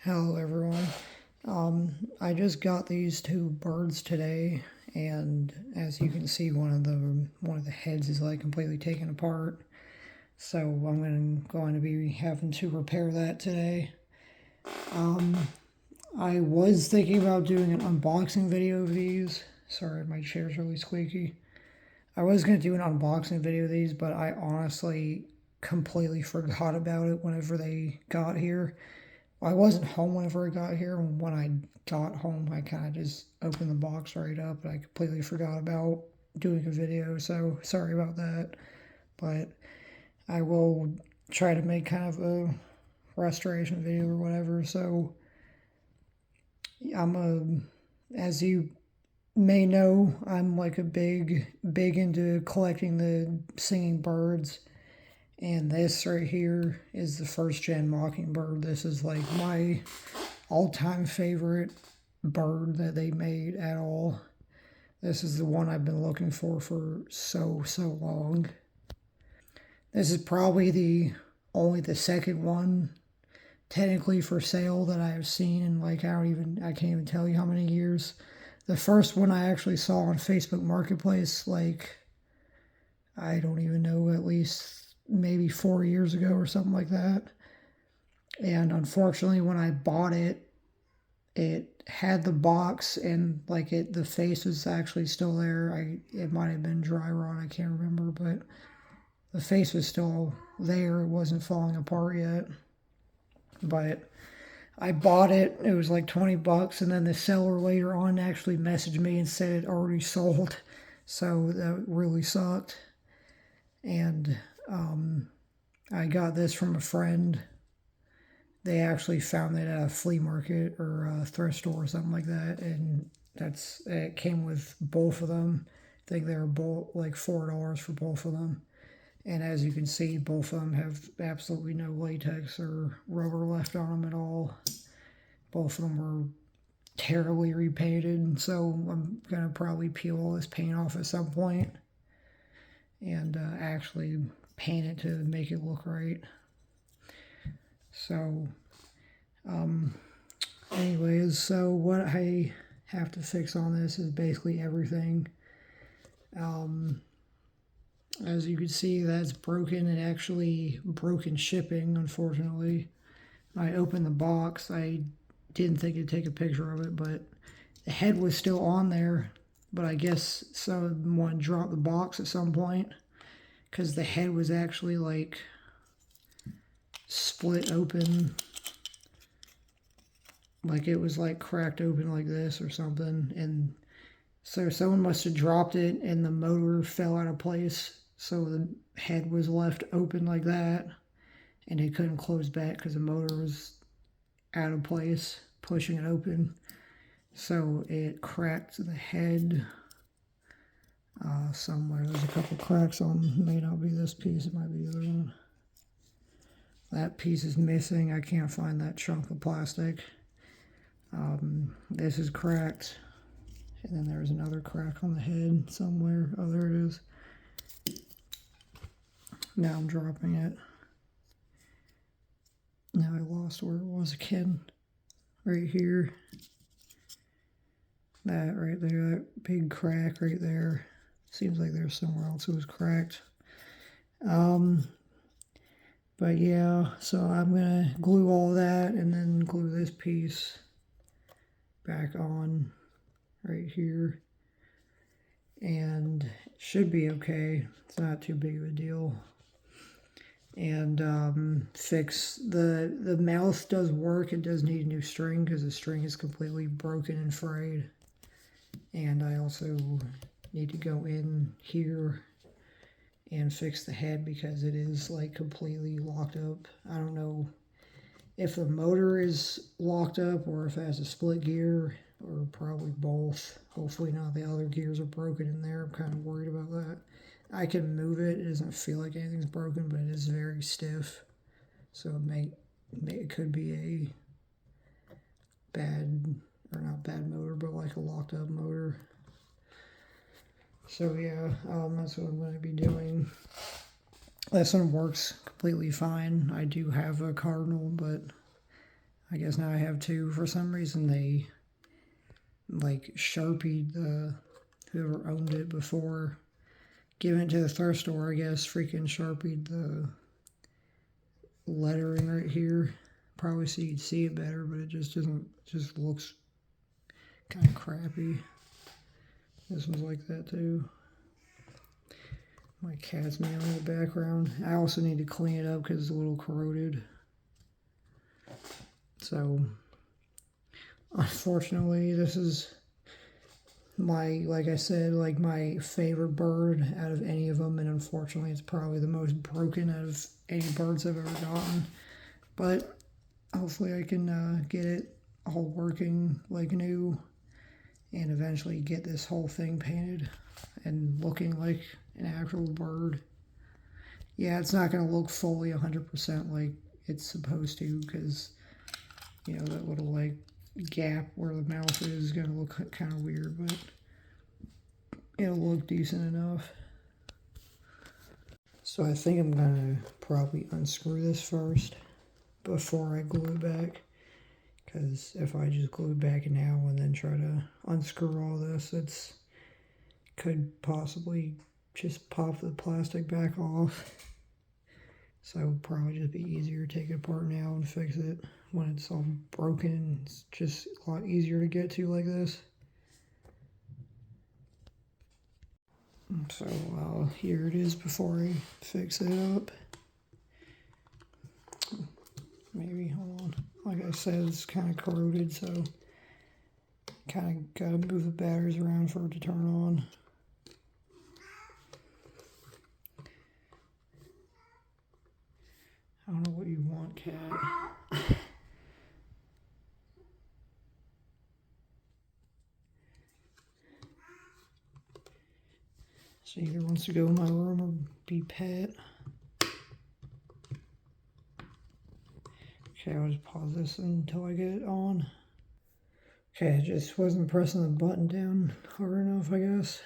Hello everyone. I just got these two birds today, and as you can see, one of the heads is like completely taken apart. So I'm going to be having to repair that today. I was thinking about doing an unboxing video of these. Sorry, my chair's really squeaky. I was going to do an unboxing video of these, but I honestly completely forgot about it whenever they got here. I wasn't home whenever I got here. When I got home, I kind of just opened the box right up, and I completely forgot about doing a video. So sorry about that. But I will try to make kind of a restoration video or whatever. So as you may know, I'm like a big into collecting the singing birds. And this right here is the first gen Mockingbird. This is like my all-time favorite bird that they made at all. This is the one I've been looking for so long. This is probably only the second one technically for sale that I have seen in like I can't even tell you how many years. The first one I actually saw on Facebook Marketplace, like I don't even know, at least maybe 4 years ago or something like that. And unfortunately, when I bought it, it had the box and like the face was actually still there. It might have been dry rot, I can't remember, but the face was still there. It wasn't falling apart yet. But I bought it. It was like 20 bucks, and then the seller later on actually messaged me and said it already sold. So that really sucked. And I got this from a friend. They actually found it at a flea market or a thrift store or something like that, and it came with both of them. I think they were both like $4 for both of them. And as you can see, both of them have absolutely no latex or rubber left on them at all. Both of them were terribly repainted, so I'm gonna probably peel all this paint off at some point and actually paint it to make it look right. So, anyways, so what I have to fix on this is basically everything. As you can see, that's broken, and actually broken shipping, unfortunately. I opened the box. I didn't think I'd take a picture of it, but the head was still on there. But I guess someone dropped the box at some point, because the head was actually like split open, like it was like cracked open like this or something. And so someone must have dropped it and the motor fell out of place, so the head was left open like that, and it couldn't close back because the motor was out of place pushing it open. So it cracked the head somewhere. There's a couple cracks on, may not be this piece, it might be the other one. That piece is missing. I can't find that chunk of plastic. This is cracked. And then there's another crack on the head somewhere. Oh, there it is. Now I'm dropping it. Now I lost where it was again. Right here. That right there, that big crack right there. Seems like there's somewhere else it was cracked. But yeah, so I'm gonna glue all that and then glue this piece back on right here. And it should be okay. It's not too big of a deal. And fix the mouth does work. It does need a new string because the string is completely broken and frayed. And I also need to go in here and fix the head because it is like completely locked up. I don't know if the motor is locked up or if it has a split gear, or probably both. Hopefully not the other gears are broken in there. I'm kind of worried about that. I can move it. It doesn't feel like anything's broken, but it is very stiff. So it could be a bad, or not bad motor, but like a locked up motor. So yeah, that's what I'm going to be doing. This one works completely fine. I do have a cardinal, but I guess now I have two. For some reason they like Sharpied the whoever owned it before giving it to the thrift store. I guess freaking Sharpied the lettering right here. Probably so you'd see it better, but it just doesn't. Just looks kind of crappy. This one's like that too. My cat's meowing in the background. I also need to clean it up because it's a little corroded. So, unfortunately, this is my, like I said, like my favorite bird out of any of them, and unfortunately, it's probably the most broken out of any birds I've ever gotten. But hopefully, I can get it all working like new, and eventually get this whole thing painted and looking like an actual bird. Yeah, it's not going to look fully 100% like it's supposed to, because, you know, that little, like, gap where the mouth is going to look kind of weird, but it'll look decent enough. So I think I'm going to probably unscrew this first before I glue it back, because if I just glue it back now and then try to unscrew all this, it's could possibly just pop the plastic back off. So it would probably just be easier to take it apart now and fix it when it's all broken. It's just a lot easier to get to like this. So here it is before I fix it up. Maybe, hold on. Like I said, it's kind of corroded, so kind of gotta move the batteries around for it to turn on. I don't know what you want, cat. She either wants to go in my room or be pet. Okay, I'll just pause this until I get it on. Okay, I just wasn't pressing the button down hard enough, I guess.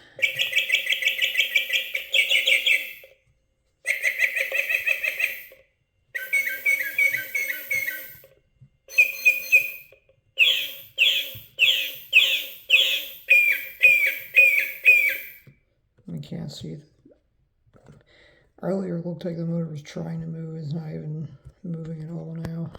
I can't see it. Earlier it looked like the motor was trying to move. It's not even moving at all now.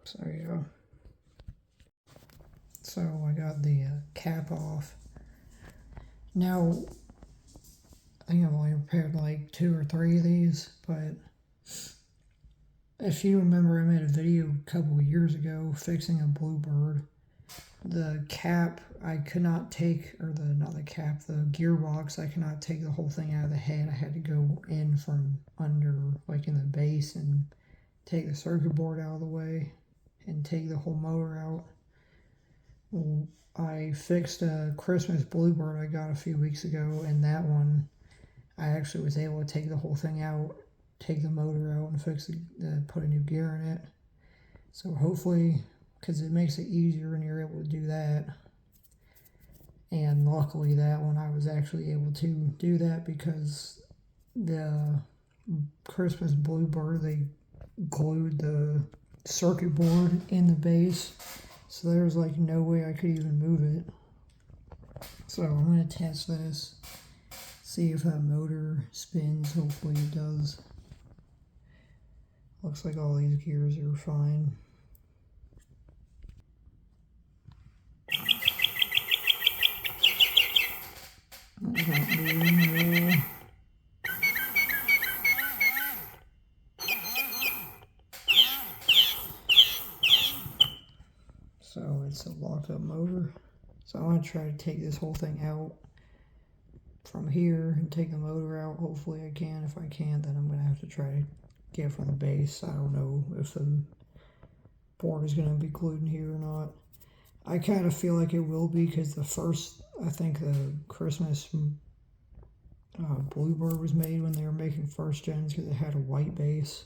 So there you go. So I got the cap off. Now, I think I've only repaired like 2 or 3 of these, but if you remember, I made a video a couple of years ago fixing a Bluebird. The cap, I could not take, or not the cap, the gearbox, I could not take the whole thing out of the head. I had to go in from under, like in the base, and take the circuit board out of the way and take the whole motor out. Well, I fixed a Christmas Bluebird I got a few weeks ago, and that one I actually was able to take the whole thing out, take the motor out, and fix put a new gear in it. So hopefully, because it makes it easier when you're able to do that. And luckily that one I was actually able to do that because the Christmas Bluebird, they glued the circuit board in the base, so there's like no way I could even move it. So I'm going to test this, see if that motor spins. Hopefully it does. Looks like all these gears are fine. That's not moving at all. So it's a locked up motor. So I'm going to try to take this whole thing out from here and take the motor out. Hopefully I can. If I can't, then I'm going to have to try to get from the base. I don't know if the board is going to be glued in here or not. I kind of feel like it will be, because the first, I think the Christmas Bluebird was made when they were making first gens, because it had a white base.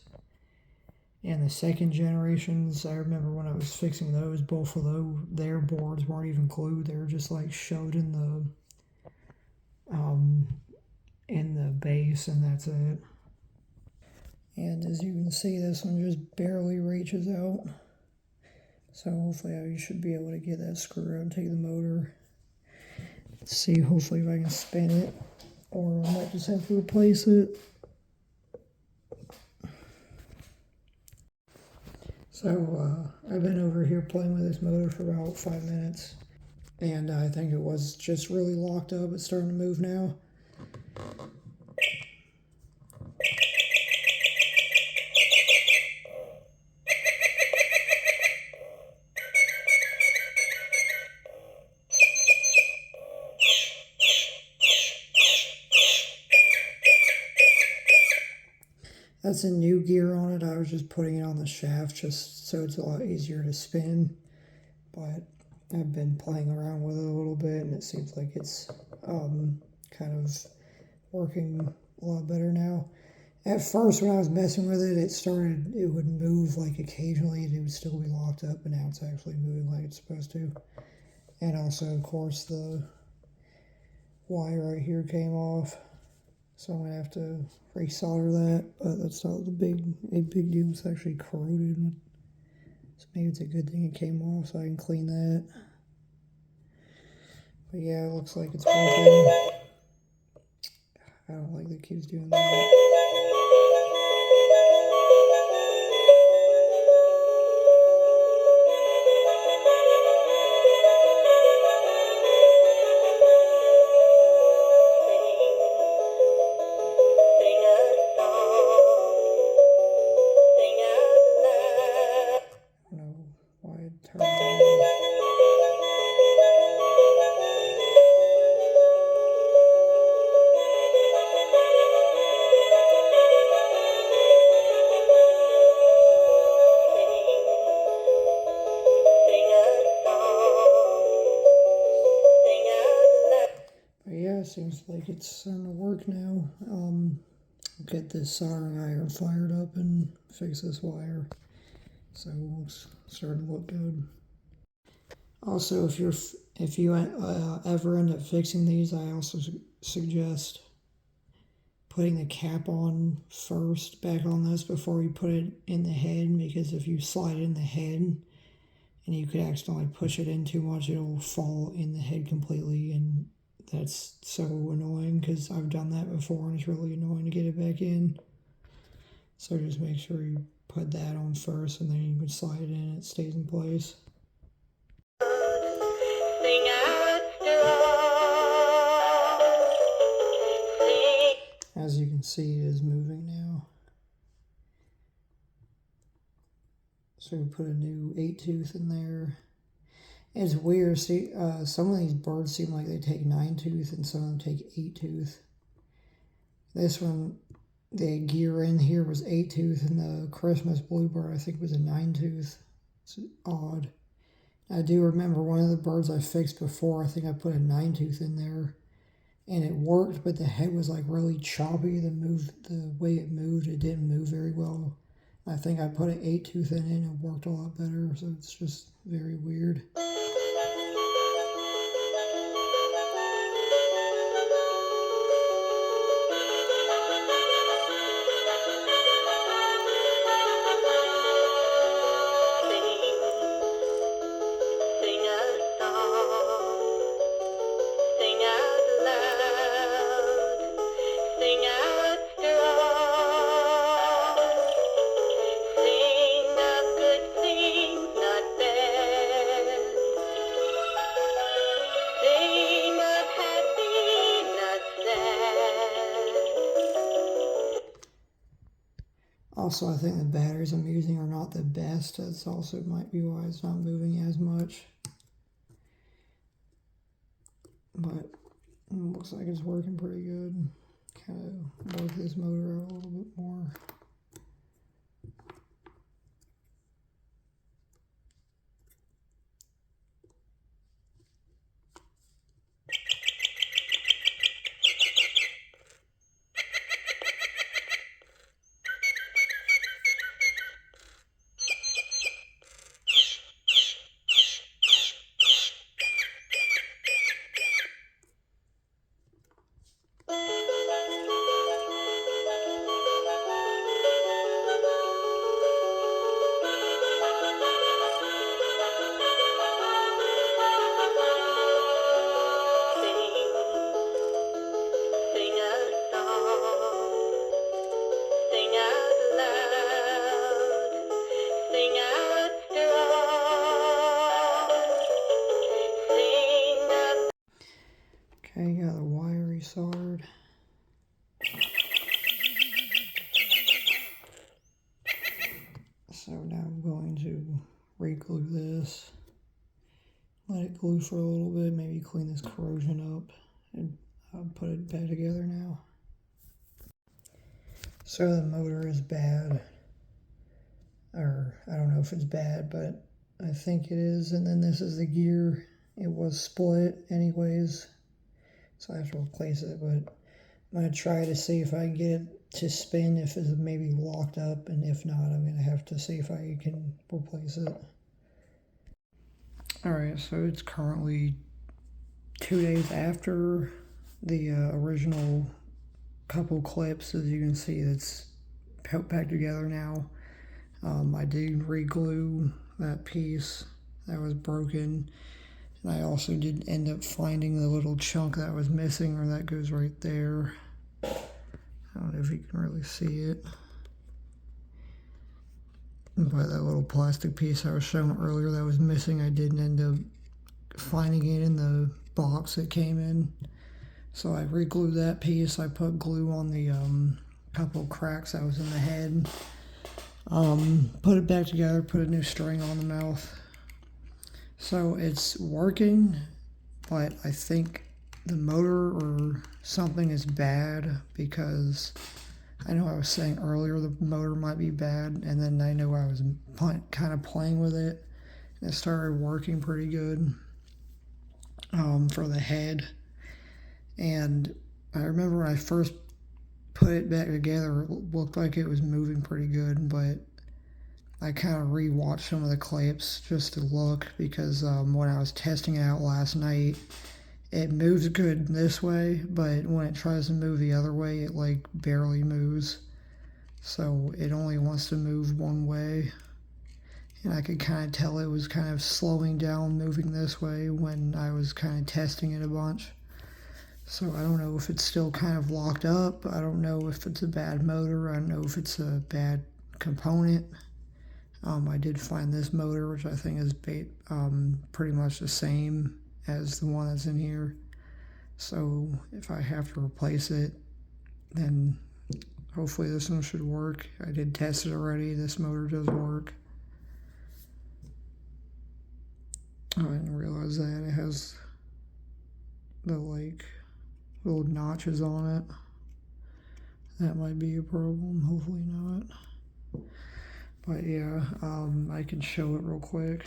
And the second generations, I remember when I was fixing those, both of their boards weren't even glued. They were just like shoved in the base, and that's it. And as you can see, this one just barely reaches out. So hopefully I should be able to get that screw out and take the motor. Let's see, hopefully if I can spin it, or I might just have to replace it. So I've been over here playing with this motor for about 5 minutes, and I think it was just really locked up. It's starting to move now. That's a new gear on it. I was just putting it on the shaft just so it's a lot easier to spin. But I've been playing around with it a little bit, and it seems like it's kind of working a lot better now. At first, when I was messing with it, it would move like occasionally, and it would still be locked up, but now it's actually moving like it's supposed to. And also, of course, the wire right here came off. So I'm going to have to resolder that, but that's not a big deal. It's actually corroded. So maybe it's a good thing it came off so I can clean that. But yeah, it looks like it's working. I don't like that it keeps doing that. Seems like it's starting to work now. Get this soldering iron fired up and fix this wire. So it's starting to look good. Also, if you ever end up fixing these, I also suggest putting the cap on first, back on this, before you put it in the head, because if you slide it in the head and you could accidentally push it in too much, it'll fall in the head completely, and that's so annoying, because I've done that before and it's really annoying to get it back in. So just make sure you put that on first, and then you can slide it in and it stays in place. As you can see, it is moving now. So we put a new 8-tooth in there. It's weird. See, some of these birds seem like they take 9-tooth, and some of them take 8-tooth. This one, the gear in here was 8-tooth, and the Christmas Bluebird, I think, was a 9-tooth. It's odd. I do remember one of the birds I fixed before, I think I put a 9-tooth in there, and it worked, but the head was like really choppy. The way it moved, it didn't move very well. I think I put an 8-tooth in it, and it worked a lot better, so it's just very weird. Also, I think the batteries I'm using are not the best. That's also might be why it's not moving as much. but it looks like it's working pretty good. Kind of work this motor out a little bit more. Okay, got the wire resoldered. So now I'm going to re-glue this. Let it glue for a little bit, maybe clean this corrosion up, and I'll put it back together now. So the motor is bad, or I don't know if it's bad, but I think it is. And then this is the gear. It was split anyways, so I have to replace it, but I'm going to try to see if I can get it to spin, if it's maybe locked up, and if not, I'm going to have to see if I can replace it. Alright, so it's currently 2 days after the original couple clips. As you can see, it's put back together now. I did re-glue that piece that was broken, and I also did end up finding the little chunk that was missing, or that goes right there. I don't know if you can really see it, but that little plastic piece I was showing earlier that was missing, I didn't end up finding it in the box it came in. So I re-glued that piece. I put glue on the couple cracks that was in the head. Put it back together, put a new string on the mouth. So it's working, but I think the motor or something is bad, because I know I was saying earlier the motor might be bad, and then I know I was kind of playing with it, and it started working pretty good for the head. And I remember when I first put it back together, it looked like it was moving pretty good, but I kind of re-watched some of the clips just to look, because when I was testing it out last night, it moves good this way, but when it tries to move the other way, it like barely moves. So it only wants to move one way. And I could kind of tell it was kind of slowing down, moving this way when I was kind of testing it a bunch. So I don't know if it's still kind of locked up. I don't know if it's a bad motor. I don't know if it's a bad component. I did find this motor, which I think is pretty much the same as the one that's in here. So if I have to replace it, then hopefully this one should work. I did test it already. This motor does work. Oh, I didn't realize that it has the like little notches on it. That might be a problem. Hopefully not. But yeah, I can show it real quick.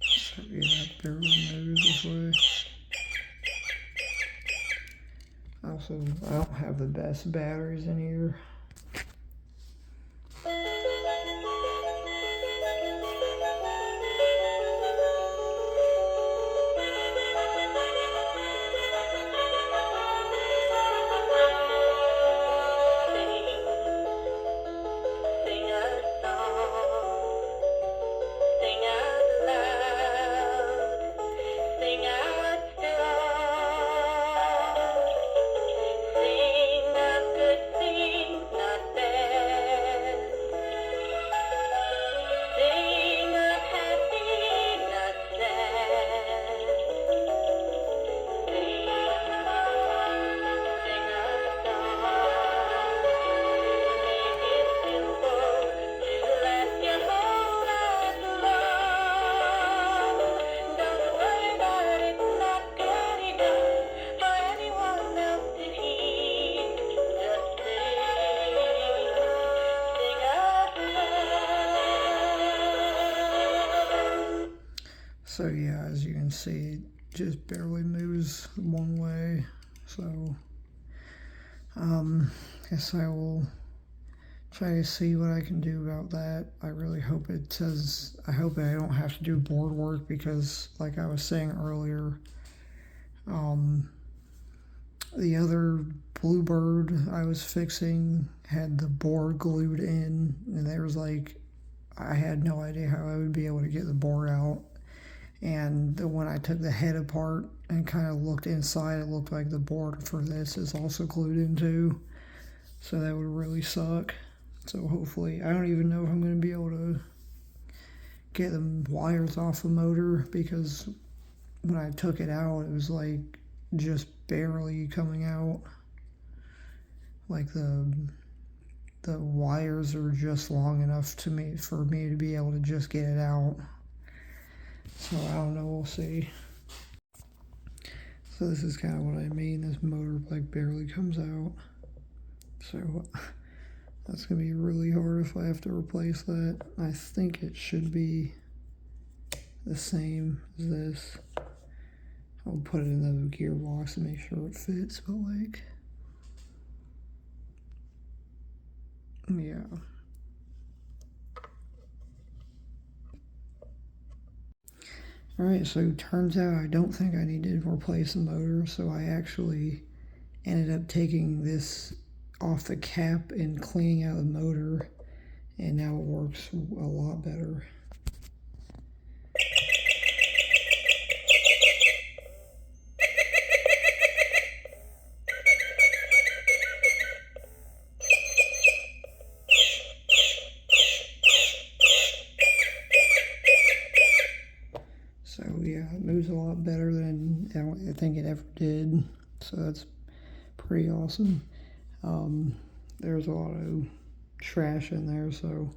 So yeah, it barely moves this way. Also, I don't have the best batteries in here. So yeah, as you can see, it just barely moves one way. So guess I will try to see what I can do about that. I really hope it says, I hope I don't have to do board work, because like I was saying earlier, the other Bluebird I was fixing had the board glued in, and there was like, I had no idea how I would be able to get the board out. And when I took the head apart and kind of looked inside, it looked like the board for this is also glued in too. So that would really suck. So hopefully, I don't even know if I'm going to be able to get the wires off the motor, because when I took it out, it was like just barely coming out. Like the wires are just long enough for me to be able to just get it out. So I don't know, we'll see. So this is kind of what I mean. This motor like barely comes out. So that's gonna be really hard if I have to replace that. I think it should be the same as this. I'll put it in the gearbox to make sure it fits, but like, yeah. Alright, so turns out I don't think I need to replace the motor, so I actually ended up taking this off the cap and cleaning out the motor, and now it works a lot better. So yeah, it moves a lot better than I think it ever did. So that's pretty awesome. There's a lot of trash in there, so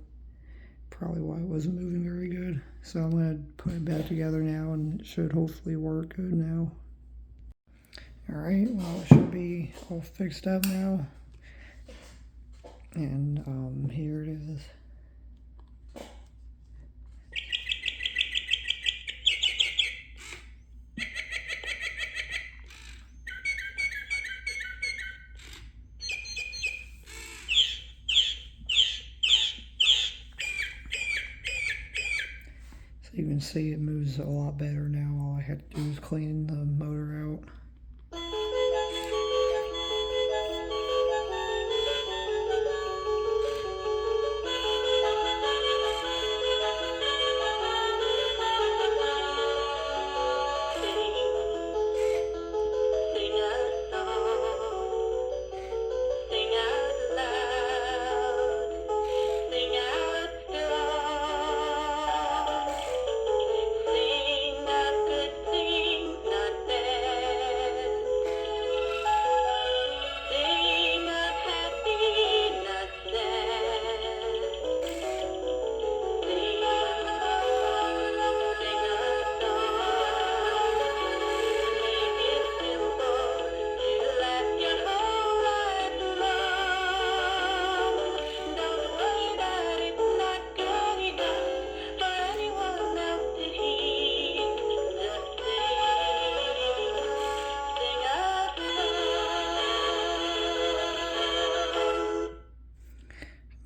probably why it wasn't moving very good. So I'm gonna put it back together now, and it should hopefully work good now. Alright, well, it should be all fixed up now. And here it is. You can see it moves a lot better now. All I had to do is clean the motor out.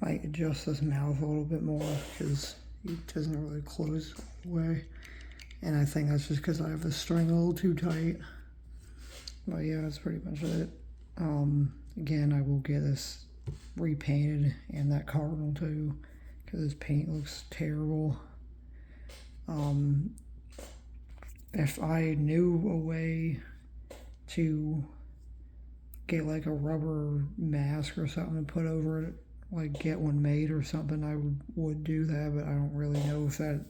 Might adjust his mouth a little bit more, because he doesn't really close all the way. And I think that's just because I have the string a little too tight. But yeah, that's pretty much it. Again, I will get this repainted, and that cardinal too, because this paint looks terrible. If I knew a way to get like a rubber mask or something to put over it, like get one made or something, I would do that, but I don't really know if that,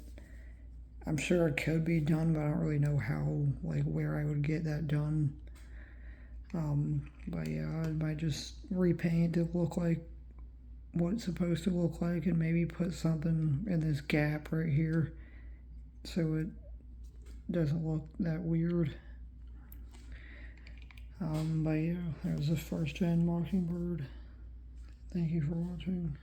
I'm sure it could be done, but I don't really know how, like where I would get that done. But yeah, I might just repaint to look like what it's supposed to look like, and maybe put something in this gap right here so it doesn't look that weird. But yeah, that was the first gen Mockingbird. Thank you for watching.